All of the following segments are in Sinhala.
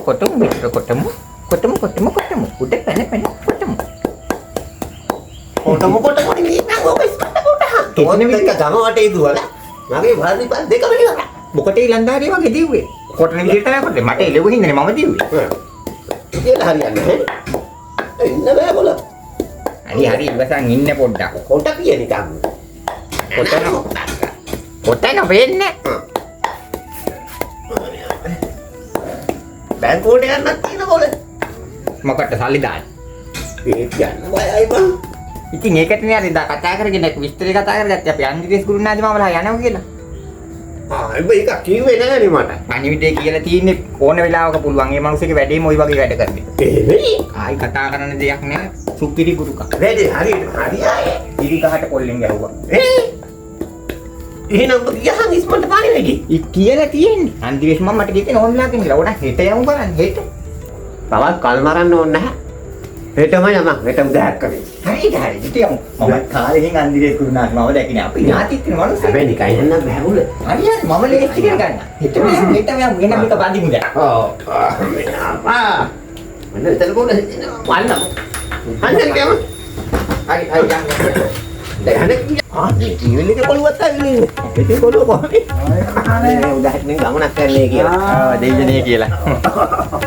කොටමු මෙතර කොටමු උඩ පැන කොටමු නේ නං ඔක ඉස්මත කොට තෝරන විදිහ ගම වටේ දුවලා මගේ වර්ණි පස් දෙකම ඉවරයි මොකට ඊලන්දාරිය වගේ දිව්වේ කොටන විදිහට තමයි කොටේ මට එළෙව හින්දානේ මම දිව්වේ ඒක හරියන්නේ එන්න බෑ බල හරි ඉවසන් ඉන්න පොඩ්ඩක් කොට පිය නිකන් කොටන වෙන්නේ බැංකුවට යන්නත් තියෙන බල මොකට සල්ලි දාන්න ඒක යන්න බයයි බං ඉතින් ඒකට නේ අර ඉදා කතා කරගෙන විස්තරේ කතා කරගත්තේ අපි අන්දිරේස් ගුරුනාදි මාමලා යනවා කියලා ඒක කිව්වේ නෑනේ මට පණිවිඩේ කියලා තියෙන්නේ ඕන වෙලාවක පුළුවන් ඒ මිනිස්සුගේ වැඩේම ওই වගේ වැඩ කරන්නේ එහෙමයි ආයි කතා කරන්න දෙයක් නෑ සුපිරි ගුරුකක් වැඩේ හරියයි ඉරි ගහට කොල්ලෙන් ගැහුවා එහෙනම් ගියහන් ඉස්මන්ට පානේ වෙකි කියලා තියෙන්නේ අන්දිරේස් මම මට කිව්වේ ඕන්ලාගෙන් කියලා ඕන හෙට යමු බලන්න හෙට තවත් කල් මරන්න ඕනේ නැහැ හෙටම යමක් හෙට උදෑක් කරේ හරි ඉතින් මම කාලෙකින් අන්දිරේස් ගුරුනාදි මාව දැකිනේ අපි ඥාතිත් වෙන මිනිස්සු හැබැයි නිකන් යන්න බැහුල හරි මම ලේස්ති කරගන්න හෙටම එන්න වෙන මේක බඳිමු දැන් ආ මම විතර කොහොමද වල්ලා හන්දෙන් ගම හරි යන්න දැන් ජීවිතේ කොළුවත් ආවිනේ ඉතින් කොළුව කොහොමද ආනේ උදෑට නේ ගමනක් කරන්නේ කියලා දෙයියනේ කියලා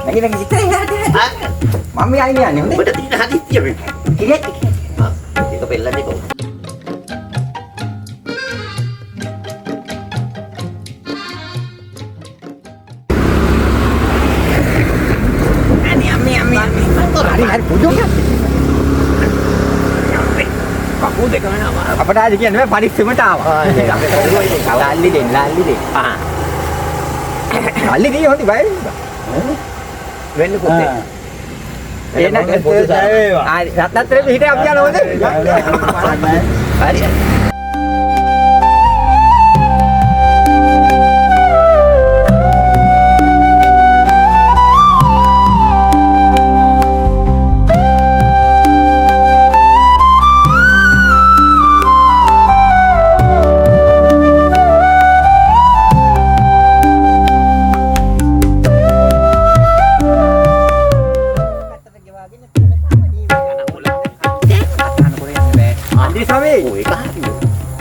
නැගින ඉතින් මම යන්නේ හොඳේ ඔබට තියෙන හදිස්සිය වෙන්න කිලෙක් ඒක පෙල්ලන්නේ කොහොමද හරි පුදුමයක් කපු දෙක වෙනවා අපට ආද කියන්නේ පරිස්සමට ආවා ලාල්ලි දෙන්න ලාල්ලි දී හොඳයි බය වෙන්න පුතේ එන රත්නත්‍රේ පිට අපි යන හොඳ හරි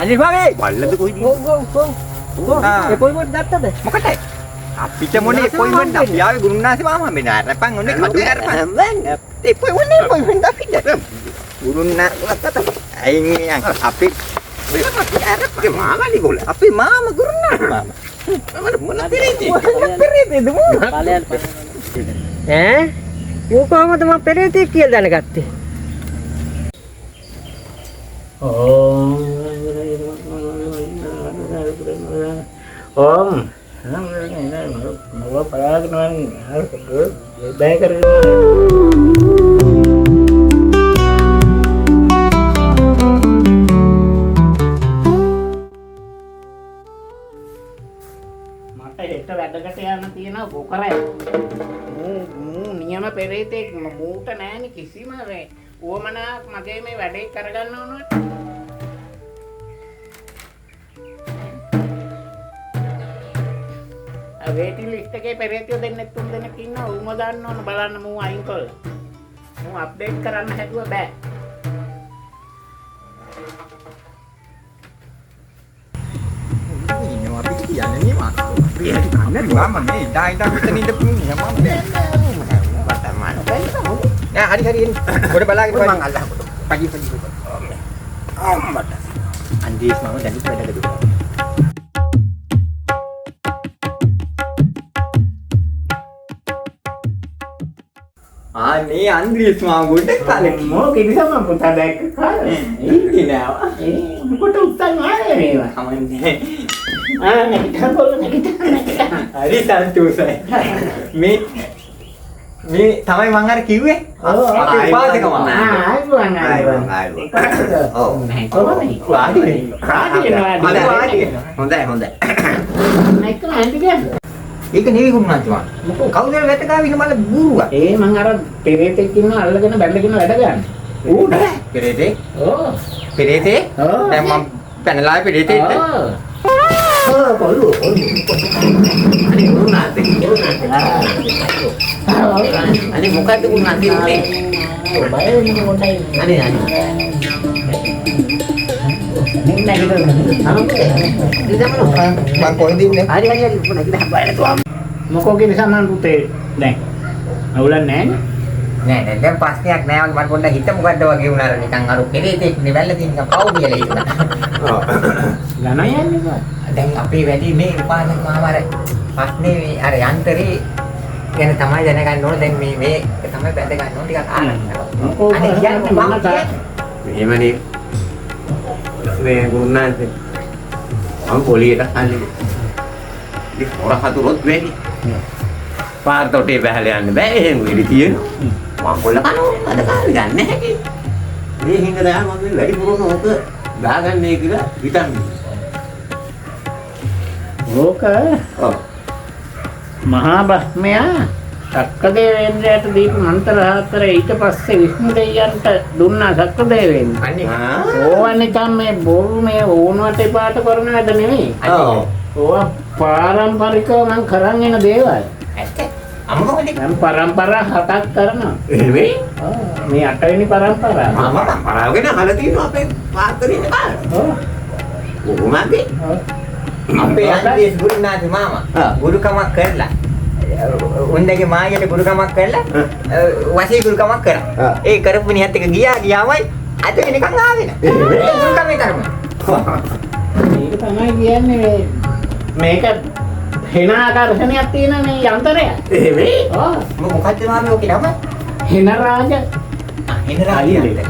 අනිත් භාවේ බල්ලද කොයිද ඒ පොයිමන්ට් ගත්තද මොකටද අපිට මොනේ පොයිමන්ට් අපි ආවේ ගුරුනාසි මාමා මෙන්න අරපන් ඔන්නේ කඩු අරපන් ඒ පොයිමන්ට් අපිට ගුරුනාසි අයින් අපි අරපන් මාමානි ගොල්ල අපි මාමා ගුරුනාසි මාමා මොන පෙරේතද මොන ඈ ඌ කොහමද මම පෙරේතෙක් කියලා දැනගත්තේ Om, mau apa kan? Harus baik kan? Mata itu ada ketian nanti na bukare. Niama perete, muta na ni kisi mare. Uo mana magai me wade karagan no. Waiting list එකේ පෙරේතයෝ දෙන්නෙක් තුන් දෙනෙක් ඉන්නවා උම දාන්න ඕන බලන්න මූ අයින් කළා මූ අප්ඩේට් කරන්න හැදුවා බෑ ඉන්නවා අපි කියන්නේ නේ මාත් මම මේ ඉඳා මෙතන ඉඳපු මම නෑ හරි පොඩ බලාගෙන මම අල්ලහ පඩි අම්මට අන්දීස් මම දැන් වැඩක දුන්නා අනේ අන්ද්‍රියස් මාම ගොඩක් කාලෙක මෝ කිරිසම පුතා දැක්ක කාලේ ඉන්නේ නෑ කොට උත්තර මාරේ මේවා කමන්නේ නැගිටින්න බෝල නැගිටින්න හරි සන්තෝෂයි මේ තමයි මං අර කිව්වේ අපේ උපාසකම ඒක නෙවෙයි ගුණාචි මම. මොකෝ කවුද වැට ගාවින මල බූරුවා. ඒ මං අර පෙරේතෙක් ඉන්න අල්ලගෙන බැලගෙන වැඩ ගන්න. ඌ නෑ. පෙරේතේ? ඔව්. පෙරේතේ? ඔව්. දැන් මම පැනලා පෙරේතේ ඉන්න. ඔව්. කොල්ලෝ. අනේ ගුරුනාත් අනේ මොකද්ද ගුරුනාත් කියන්නේ? බය වෙන කොටයි. අනේ මං කොහෙද ඉන්නේ? මොකෝ කියන සම්මාන පුතේ දැන් අවුලක් නැහැ නෑ දැන් ප්‍රශ්නයක් නෑ වගේ මට පොඩ්ඩක් හිත මොකද්ද වගේ වුණාර නිකන් අර කෙලෙතෙක් නෙවෙල්ල තියෙන නිකන් පව් කියලා හිතුණා. ගණන් යන්නේ දැන් අපේ වැඩි මේ උපාසක මාමාර ප්‍රශ්නේ අර යන්ත්‍රේ ගැන තමයි දැනගන්න ඕන දැන් මේ තමයි බැඳ ගන්න ඕන ටිකක් ආනන්න. අනේ කියන්නේ මම එහෙමනේ මේ ගුරුනාත් මම පොලියට අල්ලේ ඉතින් හොර හතුරොත් වෙන්නේ පාර තොටේ බහලා යන්න බෑ එහෙම ඉලි තියෙනවා මම කොල්ල කනවා අද කාලේ ගන්න නැහැ මේ හින්දා මම වැඩි පුරන ඕක දාගන්නේ කියලා හිතන්නේ ඕක මහා බ්‍රහ්මයා සක්කදේවේන්ද්‍රයාට දීපු මන්ත්‍ර හතර ඊට පස්සේ විෂ්ණු දෙවියන්ට දුන්නා සක්කදේවේන්. අනේ ඕවා නිකන් මේ බොරු මේ ඕනවට පාට කරන වැඩ නෙමෙයි. ඕවා පාරම්පරිකව මං කරන් එන දේවල්. ඇත්ත අම්මෝනේ මම පරම්පරා 7ක් කරනවා. එහෙමයි මේ 8 වෙනි පරම්පරාව. මම පරාවගෙන අහලා තියෙනවා අපේ පාත්‍රේ ඉන්න කාලේ ඔව්. කොහොමද අපේ අන්තිස් ගුරුනාත් මාමා ගුරුකමක් කරලා උන්දගේ මායයට ගුරුකමක් කරලා වශී ගුරුකමක් කරා. ඒ කරපු නිහත් එක ගියාමයි අද වෙනකන් ආවේ නෑ. ගුරුකමේ කරමු. මේක තමයි කියන්නේ මේක හෙන ආකර්ෂණයක් තියෙන මේ යන්ත්‍රය. එහෙමයි ඔව්. මොකක්ද මාමේ ඔකේ නම? හෙන රාජ. හෙන රාජ්‍යය.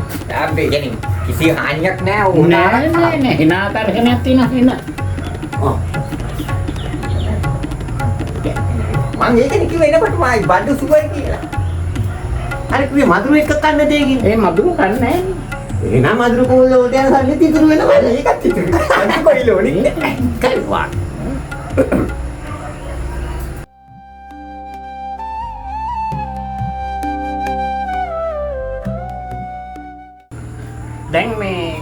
අපේ කියන්නේ කිසි හානියක් නෑ උනා. නෑ හෙන ආකර්ෂණයක් තියෙන හෙන. මං ඒකනේ කිව්වේ එනකොට මායි බඩු සුවර් කියලා. අර කිව්වේ මధుර එක කන්න දෙයකින් ඒ මදුරු කන්නේ නෑනේ. එහෙනම් මధుර කෝල්ල උදයන් සල්ලි තිතුරු වෙනවා ඒකත් ඉතින් අන්න කොයිලෝනේ. කල්වා දැන් මේ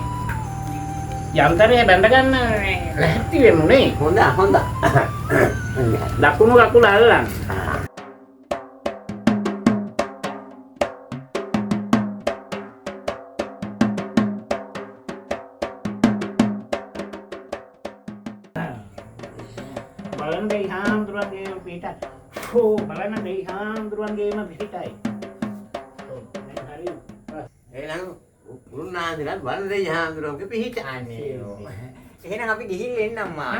යන්ත්‍රය බැඳ ගන්න ලැහැත්ති වෙමුනේ. හොඳ දකුණු කකුල අල්ලන්න. බලන්න දෙයි හාමුදුරන්ගේ පිටයි. බලන්න දෙයි හාමුදුරන්ගේම පිටයි. හරි. එහෙනම් ගුරුනාන්දලා වන්දේ යහඳුරෝගේ පිහිට අනේ එහෙනම් අපි ගිහින් එන්න අම්මා.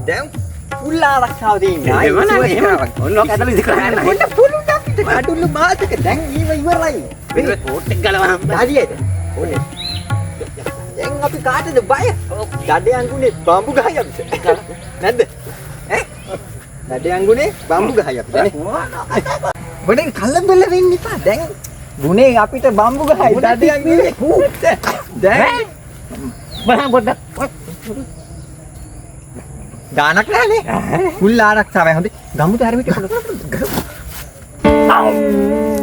දැන් පුල් ආරක්ෂාව දෙන්නේ. ඔන්නෝක ඇදලා ඉඳ කරන්න. පොඩ පුළු අපිට අඩුළු මාසෙක දැන් ඉවරයි. මේ කෝට් එක ගලවන්න. හරියට. ඕනේ. දැන් අපි කාටද බය? දඩේ අඟුනේ බම්බු ගහයි අපිට. නැද්ද? ඈ? දඩේ අඟුනේ බම්බු ගහයි අපිට නේ. බඩෙන් කල්ලම් බෙල්ල වෙන්න එපා. දැන් ගුනේ අපිට බම්බු ගහයි දඩේ අඟුනේ. දැන් බලන්න පොඩ්ඩක්. ගානක් නෑනේ. ෆුල් ආරක්ෂාවයි හොඳේ. ගමුද හැරමිට පොඩ.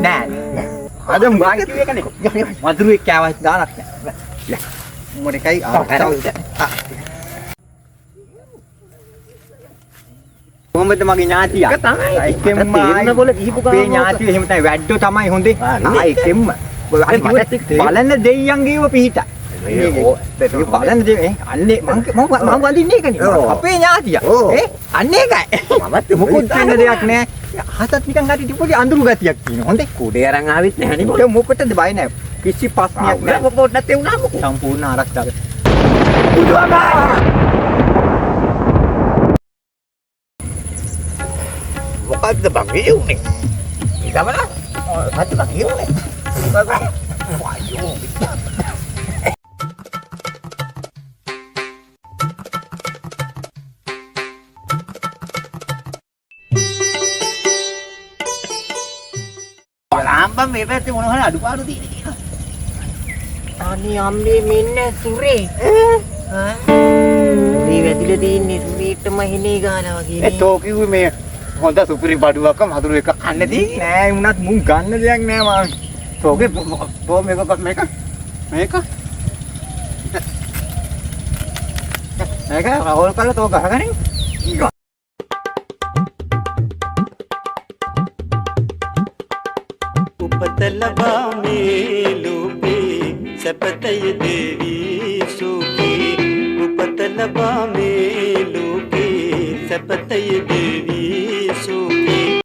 නෑ. අද මං කිව්ව එකනේ. වතුරුවේ කෑවත් ගානක් නෑ. මොකටයි ආරක්ෂාව. කොහොමද මගේ ඥාතියා? ඒක තමයි. ඒකෙන්ම තේරෙන්න බෝල කිහිපු ගානක්. මේ ඥාතිය එහෙම තමයි වැඩෝ තමයි හොඳේ. ඒකෙන්ම බලන්න දෙයියන්ගේව පිහිටයි. බලන්න දේ අන්නේ මම වඳින්නේ ඒකනේ අපේ ඥාතිය අන්න ඒකයි මොකුත් වෙන්න දෙයක් නෑ හසත් නිකන් හරි ටිපොඩි අඳුරු ගතියක් තියෙනවා හොඳේ කුඩේ අරන් ආවෙත් නැහැ නේ මොකද මොකටද බය නෑ කිසි ප්‍රශ්නයක් නෑ පොඩ්ඩක් තේුණා මොකෝ සම්පූර්ණ ආරක්ෂාව මොකද්ද බං කියුනේ ඉතමන මොකද්ද බං කියුනේ ලාම්බම් මේ පැත්තේ මොන හරි අඩුපාඩු තියෙන කියලා. අනේ අම්මේ මෙන්න සුරේ මේ වැදිලා තින්නේ සුරීටම හිනේ ගාලා වගේ නේ. තෝ කිව්වේ මේ හොඳ සුපිරි බඩුවක මధుර එක කන්න දී නෑ උනත් මුන් ගන්න දෙයක් නෑ මාමි. තෝගේ තෝ මේක මේක රවල් කරලා තෝ ගහගනින්. උපත ලබා